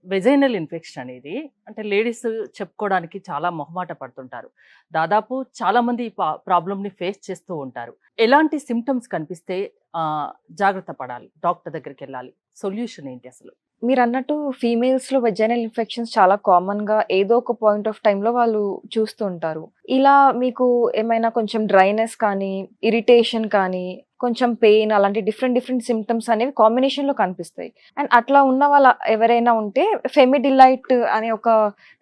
Vaginal infection అనేది అంటే ladies చెప్పుకోవడానికి చాలా మొహమాట పడుతుంటారు. దాదాపు చాలామంది ఈ ప్రాబ్లమ్‌ని ఫేస్ చేస్తూ ఉంటారు. ఎలాంటి సింప్టమ్స్ కనిపిస్తే జాగ్రత్త పడాలి? డాక్టర్ దగ్గరికెళ్ళాలి. సొల్యూషన్ ఏంటి అసలు? మీరన్నట్టు ఫీమేల్స్‌లో వెజైనల్ ఇన్ఫెక్షన్స్ చాలా కామన్‌గా ఏదో ఒక పాయింట్ ఆఫ్ టైమ్‌లో వాళ్ళు చూస్తూ ఉంటారు. ఇలా మీకు ఏమైనా కొంచెం డ్రైనెస్ కానీ, ఇరిటేషన్ కానీ, కొంచెం పెయిన్ అలాంటి డిఫరెంట్ సింప్టమ్స్ అనేవి కాంబినేషన్‌లో కనిపిస్తాయి. అండ్ అట్లా ఉన్న వాళ్ళ ఎవరైనా ఉంటే ఫెమిడిలైట్ అనే ఒక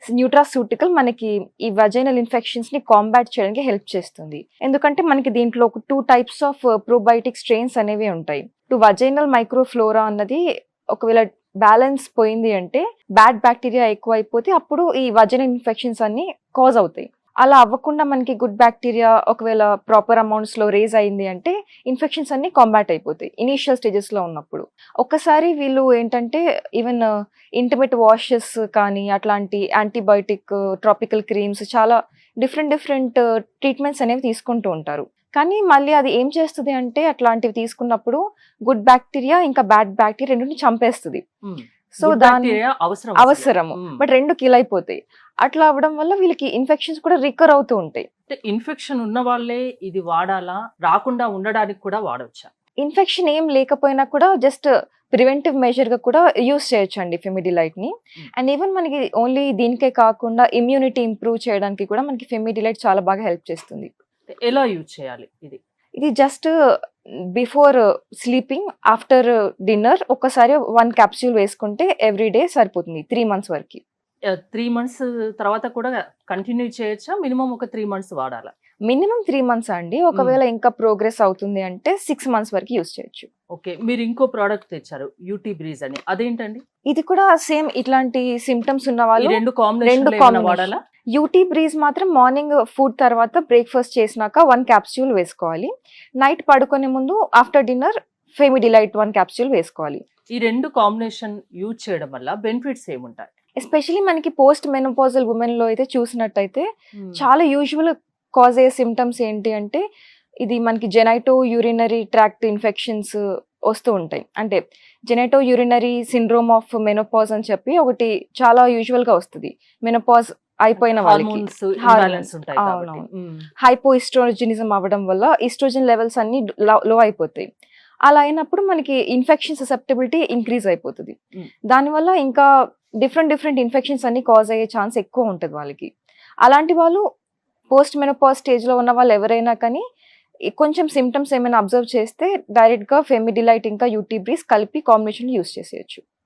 న్యూట్రాస్యూటికల్ మనకి ఈ వెజైనల్ ఇన్ఫెక్షన్స్‌ని కాంబాట్ చేయడానికి హెల్ప్ చేస్తుంది. ఎందుకంటే మనకి దీంట్లో ఒక 2 టైప్స్ ఆఫ్ ప్రోబయోటిక్ స్ట్రెయిన్స్ అనేవి ఉంటాయి. వజైనల్ మైక్రోఫ్లోరా అన్నది ఒకవేళ బ్యాలెన్స్ పోయింది అంటే బ్యాడ్ బ్యాక్టీరియా ఎక్కువైపోతే అప్పుడు ఈ వజైనల్ ఇన్ఫెక్షన్స్ అన్ని కాజ్ అవుతాయి. అలా అవ్వకుండా మనకి గుడ్ బ్యాక్టీరియా ఒకవేళ ప్రాపర్ అమౌంట్స్ లో రేజ్ అయింది అంటే ఇన్ఫెక్షన్స్ అన్ని కాంబాట్ అయిపోతాయి ఇనీషియల్ స్టేజెస్ లో ఉన్నప్పుడు. ఒక్కసారి వీళ్ళు ఏంటంటే ఈవెన్ ఇంటిమేట్ వాషెస్ కానీ అట్లాంటి యాంటీబయోటిక్ ట్రాపికల్ క్రీమ్స్ చాలా డిఫరెంట్ ట్రీట్మెంట్స్ అనేవి తీసుకుంటూ ఉంటారు. కానీ మళ్ళీ అది ఏం చేస్తుంది అంటే అట్లాంటివి తీసుకున్నప్పుడు గుడ్ బ్యాక్టీరియా ఇంకా బ్యాడ్ బ్యాక్టీరియా రెండుని చంపేస్తుంది. సో దాని అవసరము బట్ రెండు కిల్ అయిపోతాయి. అట్లా అవ్వడం వల్ల వీళ్ళకి ఇన్ఫెక్షన్స్ కూడా రికవర్ అవుతూ ఉంటాయి. ఇన్ఫెక్షన్ ఉన్న వాళ్ళే ఇది వాడాలా, రాకుండా ఉండడానికి కూడా వాడొచ్చా? ఇన్ఫెక్షన్ ఏం లేకపోయినా కూడా జస్ట్ ప్రివెంటివ్ మెజర్ గా కూడా యూస్ చేయొచ్చు అండి ఫెమిడిలైట్ ని. అండ్ ఈవెన్ మనకి ఓన్లీ దీనికే కాకుండా ఇమ్యూనిటీ ఇంప్రూవ్ చేయడానికి కూడా మనకి ఫెమిడిలైట్ చాలా బాగా హెల్ప్ చేస్తుంది. ఎలా యూజ్ చేయాలి ఇది? ఇది just before sleeping after dinner ఒకసారి 1 క్యాప్సూల్ వేసుకుంటే ఎవ్రీడే సరిపోతుంది 3 months వరకు. 3 months తర్వాత కూడా కంటిన్యూ చేయొచ్చా? మినిమం ఒక 3 months వాడాలా? మినిమం 3 months అండి. ఒకవేళ ఇంకా ప్రోగ్రెస్ అవుతుంది అంటే 6 months వరకు యూస్ చేయొచ్చు. ఓకే, మీరు ఇంకో ప్రోడక్ట్ తెచ్చారు యూటీ బ్రీజ్ అని, అదేంటండి? ఇది కూడా సేమ్ ఇట్లాంటి సింప్టమ్స్ ఉన్న వాళ్ళు రెండు కాంబినేషన్ వాడాలా? యూటీ బ్రీజ్ మాత్రం మార్నింగ్ ఫుడ్ తర్వాత బ్రేక్ఫాస్ట్ చేసినాక 1 క్యాప్సూల్ వేసుకోవాలి. నైట్ పడుకునే ముందు ఆఫ్టర్ డిన్నర్ ఫెమిడిలైట్ 1 క్యాప్సూల్ వేసుకోవాలి. ఈ రెండు కాంబినేషన్ యూజ్ చేయడం వల్ల బెనిఫిట్స్ ఏముంటాయి? ఎస్పెషల్లీ మనకి పోస్ట్ మెనోపాజల్ ఉమెన్ లో అయితే చూసినట్టయితే చాలా యూజువల్ కాజ్ అయ్యే సిమ్టమ్స్ ఏంటి అంటే ఇది మనకి జెనైటో యూరినరీ ట్రాక్ట్ ఇన్ఫెక్షన్స్ వస్తూ ఉంటాయి. అంటే genito urinary syndrome of menopause అని చెప్పి ఒకటి చాలా యూజువల్ గా వస్తుంది. మెనోపాజ్ అయిపోయిన వాళ్ళకి హైపో ఈస్ట్రోజెనిజం అవ్వడం వల్ల ఈస్ట్రోజన్ లెవెల్స్ అన్ని లో అయిపోతాయి. అలా అయినప్పుడు మనకి ఇన్ఫెక్షన్ ససెప్టబిలిటీ ఇంక్రీజ్ అయిపోతుంది. దానివల్ల ఇంకా డిఫరెంట్ ఇన్ఫెక్షన్స్ అన్ని కాజ్ అయ్యే ఛాన్స్ ఎక్కువ ఉంటుంది వాళ్ళకి. అలాంటి వాళ్ళు పోస్ట్ మెనోపాజ్ స్టేజ్ లో ఉన్న వాళ్ళు ఎవరైనా కానీ కొంచెం సిమ్టమ్స్ ఏమైనా అబ్జర్వ్ చేస్తే డైరెక్ట్ గా ఫెమిడిలైట్ ఇంకా యూటీ బ్రీజ్ కలిపి కాంబినేషన్ యూస్ చేసేయచ్చు.